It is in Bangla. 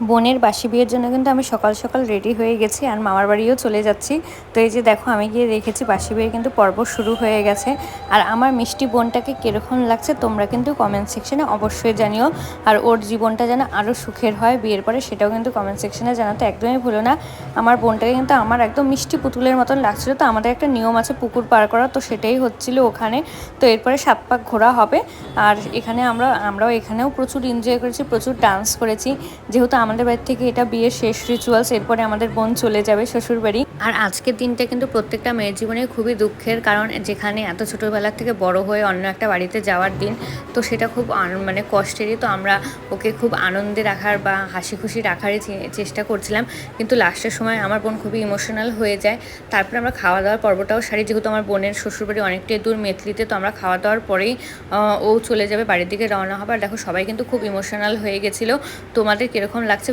বোনের বাসি বিয়ের জন্য কিন্তু আমি সকাল সকাল রেডি হয়ে গেছি আর মামার বাড়িও চলে যাচ্ছি। তো এই যে দেখো আমি গিয়ে দেখেছি বাসি বিয়ের কিন্তু পর্ব শুরু হয়ে গেছে। আর আমার মিষ্টি বোনটাকে কীরকম লাগছে তোমরা কিন্তু কমেন্ট সেকশনে অবশ্যই জানিও। আর ওর জীবনটা যেন আরও সুখের হয় বিয়ের পরে সেটাও কিন্তু কমেন্ট সেকশনে জানাতে একদমই ভুলো না। আমার বোনটাকে কিন্তু আমার একদম মিষ্টি পুতুলের মতন লাগছিল। তো আমাদের একটা নিয়ম আছে পুকুর পার করা, তো সেটাই হচ্ছিল ওখানে। তো এরপরে 7 পাক ঘোরা হবে। আর এখানে আমরাও এখানেও প্রচুর এনজয় করেছি, প্রচুর ডান্স করেছি। যেহেতু আমাদের বাড়ি থেকে এটা বিয়ের শেষ রিচুয়ালস, এরপরে আমাদের বোন চলে যাবে শ্বশুর বাড়ি। আর আজকের দিনটা কিন্তু প্রত্যেকটা মেয়ের জীবনে খুবই দুঃখের, কারণ যেখানে এত ছোটোবেলার থেকে বড় হয়ে অন্য একটা বাড়িতে যাওয়ার দিন, তো সেটা খুব মানে কষ্টেরই। তো আমরা ওকে খুব আনন্দে রাখার বা হাসি খুশি রাখারই চেষ্টা করছিলাম, কিন্তু লাস্টের সময় আমার বোন খুবই ইমোশনাল হয়ে যায়। তারপরে আমরা খাওয়া দাওয়ার পর্বটাও সারি, যেহেতু আমার বোনের শ্বশুরবাড়ি অনেকটাই দূর মেতলিতে। তো আমরা খাওয়া দাওয়ার পরেই ও চলে যাবে বাড়ির দিকে রওনা হবে। আর দেখো সবাই কিন্তু খুব ইমোশনাল হয়ে গেছিলো। তোমাদের কীরকম